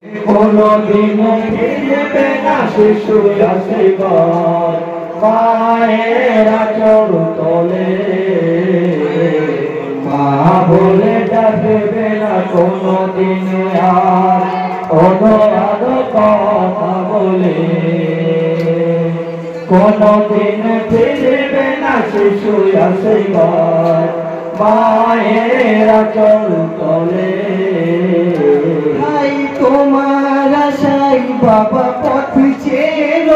কোনদিন ফিরবে না শিশু আশীর্বাদ মায়ের আঁচল তলে, মা বলে ডাকবে না কোনদিন আর অনুরাগ কথা বলে। কোনদিন ফিরবে না শিশু আশীর্বাদ মায়ের আঁচল তলে। তোমার আশাই বাবা পথ ছিল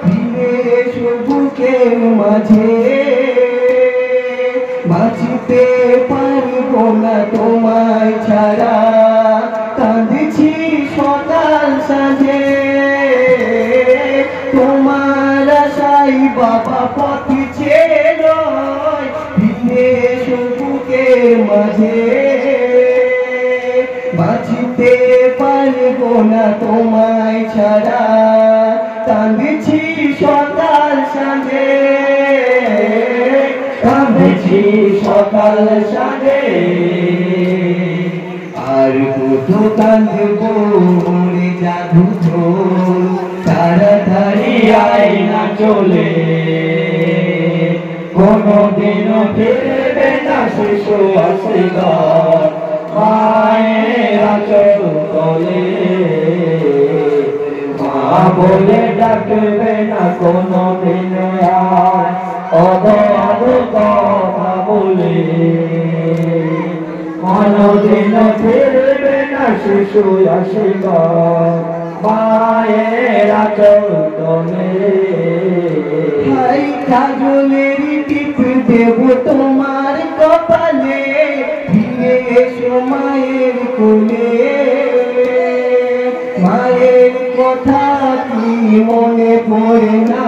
ফিরে এসো বুকের মাঝে, বাঁচতে পারব না তোমায় ছাড়া, কাঁদছি সকাল সাঁঝে। তোমার আশাই বাবা পথ ছিল ফিরে এসো বুকের মাঝে, বাঁচতে পারব না তোমায় ছাড়া, কাঁদছি সকাল সাঁঝে, কাঁদছি সকাল সাঁঝে। আর কত কাঁদব মরে জাদু তাড়াতাড়ি আয় না চলে। কোনদিন ফিরবে না শিশু আশীর্বাদ মায়ের আঁচল তলে, মা বলে ডাকবে না কোনদিন আর অবাধ কথা বলে। কোনদিন ফিরবে না শিশু আশীর্বাদ মায়ের আঁচল তলে। হাই কাজলের টিপ দেব তোমার কপালে, ফিরে এসো মায়ের কোলে। মায়ের কথা কি মনে পড়ে না,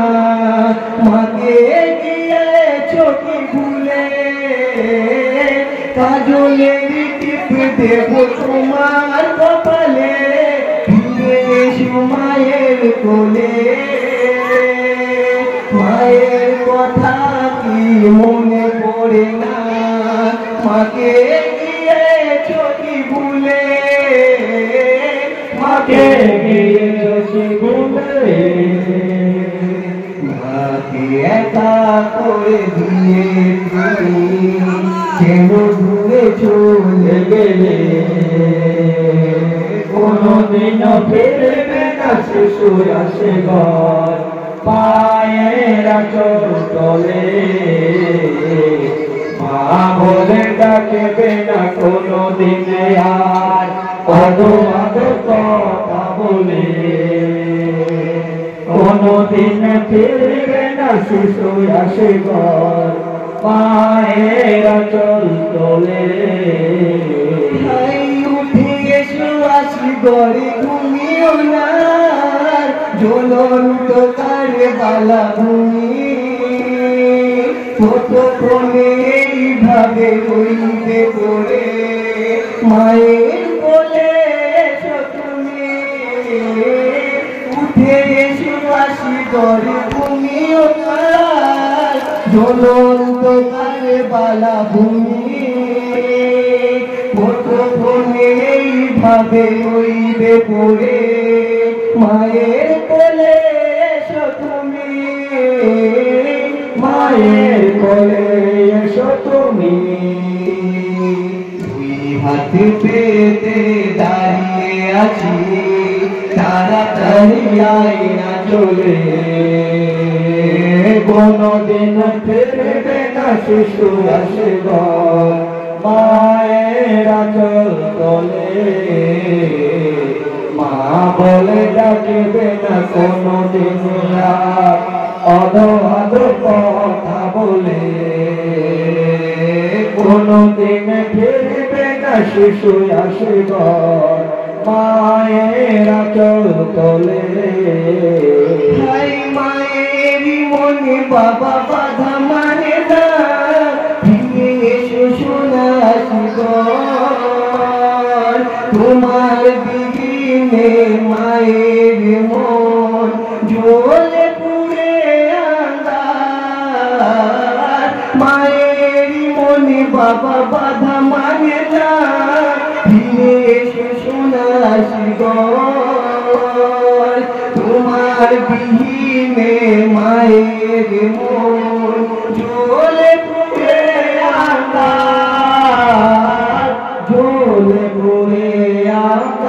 মাকে গিয়েছো কি ভুলে। কাজলের টিপ দেব তোমার কপালে, ফিরে এসো মায়ের কোলে। মায়ের কথা কি মনে পড়ে না, মাকে গিয়েছো কি ভুলে। মাকে গিয়েছো কি ভুলে। মাকে একা করে দিয়ে তুমি কেন দূরে চলে গেলে। কোনদিন ফিরবে না শিশু আশীর্বাদ মায়ের আঁচল তলে, মা বলে ডাকবে না কোনদিন আর অবাধ কথা বলে। কোনদিন ফিরবে না শিশু আশীর্বাদ মায়ের আঁচল তলে। উঠে এসো আসি গড়ে ঘুমিও না, জ্বলন্ত তারে বালা ভূমি। কতক্ষণে এইভাবে রইবে পড়ে, মায়ের কোলে এসো তুমি। উঠে এসো আসি গড়ে ঘুমিও না, জ্বলন্ত তারে বালা ভূমি। কতক্ষণে এইভাবে রইবে পড়ে, মায়ের কোলে এসো তুমি। মায়ের কোলে এসো তুমি। দুই হাত পেতে দাঁড়িয়ে আছি, তাড়াতাড়ি আয় না চলে। কোনদিন ফিরবে না শিশু আশীর্বাদ মায়ের আঁচল তলে, মা বলে ডাকবে না কোনদিন আর অবাধ কথা বলে। কোনদিন ফিরবে না শিশু আশীর্বাদ মায়ের আঁচল তলে। মায়ের মনে বাবা বাধা মানে না, ফিরে এসো সোনা জীবন। তোমার দিদিনে মায়ের মন জ্বলে পুড়ে আন্ধার। মায়ের মনে বাবা বাধা মানে না, ফিরে এসো সোনা জীবন। ঘর তোমার বিহীনে মায়ের মন জ্বলে পুড়ে আকাশ জ্বলে পুড়ে আকাশ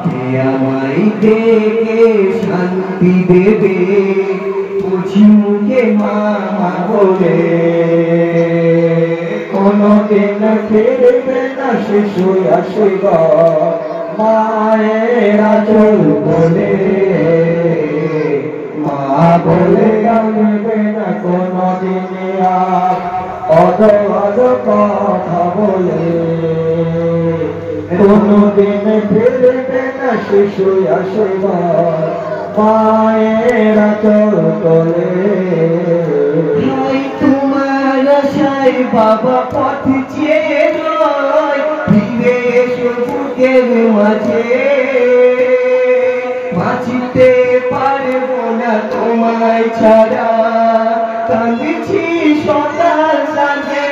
কে আমায় দেখে শান্তি দেবে বুঝি মুখে মা বলে কোনদিন ফিরবে না শিশু আসে মায়ের আঁচল বলে মা বলে ডাকবে না কোনদিন আর অদ কথা বলে কোনদিন ফিরবে না শিশু আসে মায়ের আঁচল বলে তোমার আশায় বাবা পথ চেয়ে রয় ফিরে এসো বুকের মাঝে বাঁচিতে পারবো না তোমায় ছাড়া কাঁদছি সকাল সাঁঝে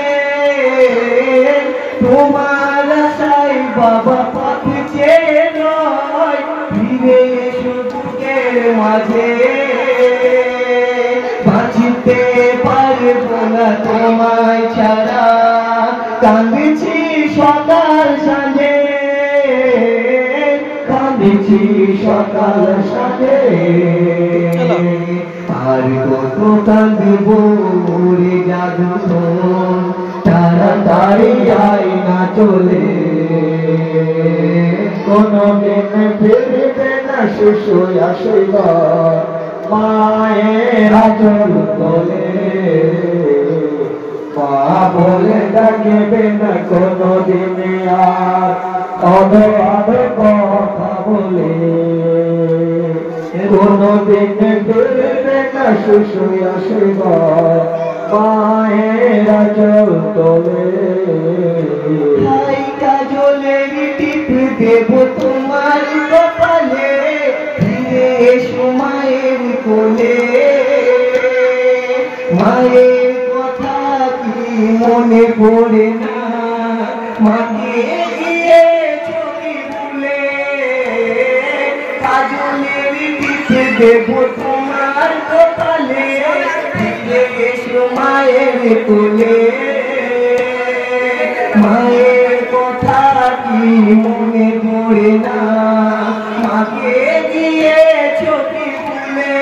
তোমার আশায় বাবা পথ চেয়ে রয় ফিরে এসো বুকের মাঝে বাঁচিতে পারবো না তোমায় ছাড়া কাঁদছি সকাল সাঁঝে কাঁদছি সকাল সাথে আর কত কাঁদব রে জাদু তাড়াতাড়ি আয় না চলে কোনদিন ফিরবে না শিশু আসে মায়ের আঁচল বলে মা বলে ডাকবে না কোনদিন আর অদ কথা বলে কোনদিন ফিরবে না শিশু আসে মায়ের আঁচল তোলে কাজলের টিপ দেব তোমার কপালে ফিরে এসো মায়ের কোলে মায়ের কথা কি মনে পড়ে না মাকে গিয়ে ছবি ভুলে কাজলের টিপ দেব তোমার কপালে ফিরে এসো মায়ের কোলে মায়ের কথা কি মনে পড়ে না মাকে গিয়ে ছবি ভুলে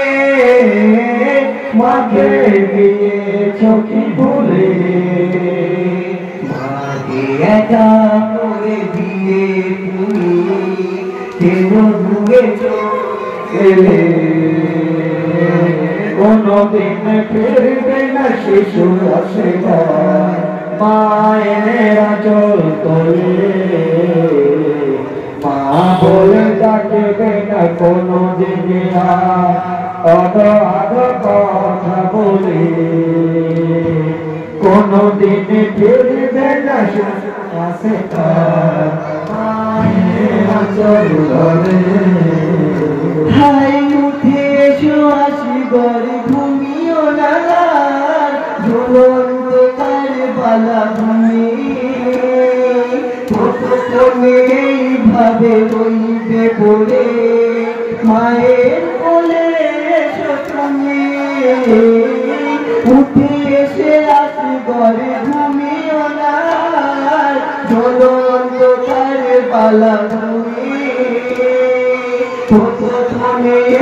মাকে গিয়ে চোখে ভুলে মাকে একা করে দিয়ে তুমি কেন দূরে গেলে কোনদিন ফিরবে না শিশু আসে মায়ের আঁচল তোলে মা বলে ডাকবে না কোনদিন অদ কথা বলে কোনদিন ফিরবে না শিশু আসে মায়ের আঁচল তোলে হাই উঠে এসো আসি ঘরে ঘুমিও না ঝুলন্ত কার বালা ভূমি এইভাবে রইবে পড়ে মায়ের কোলে এসো তুমি উঠে এসে আসি ঘরে ঘুমিও না ঝুলন্ত কার বালা ভূমি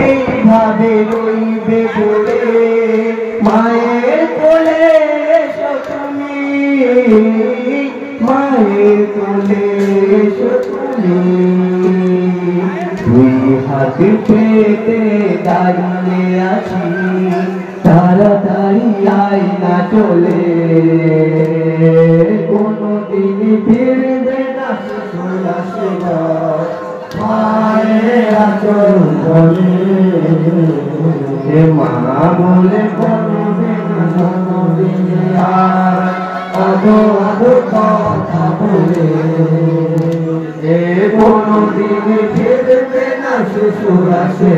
এইভাবে রইবে বলে মায়ের কোলে এসো তুমি মায়ের কোলে এসো তুমি দুই হাত পেতে দাঁড়িয়ে আছি তাড়াতাড়ি আয় না চলে কোনদিন ফিরবে না শিশু আসে মায়ের আঁচল বলে মা বলে কোনদিন আর অদ কথা বলে কোনদিন ফিরবে না শিশু আসে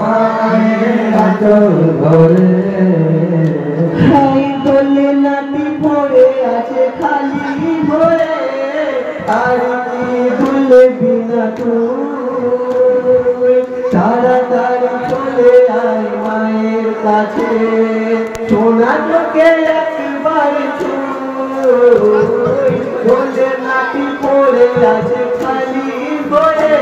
মায়ের আঁচল বলে দোলে নাতি পড়ে আছে খালি হয়ে আর ভুলবি না তুই তাড়াতাড়ি চলে আয় মায়ের কাছে সোনা তোকে একবার বলে নাটি পড়ে আছে খালি বলে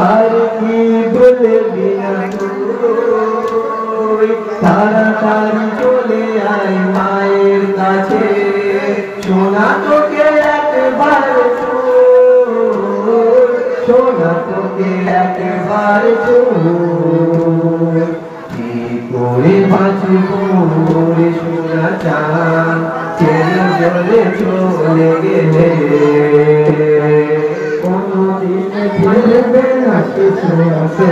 আর কি ভুলবি না তুই তাড়াতাড়ি চলে আয় মায়ের কাছে সোনা তোকে একবার সোনা তোকে একবার কি করে বাঁচব রে সোনা চাঁদ ছেড়ে চলে চলে গেলে কোনদিন ফিরবে না কিছু আসে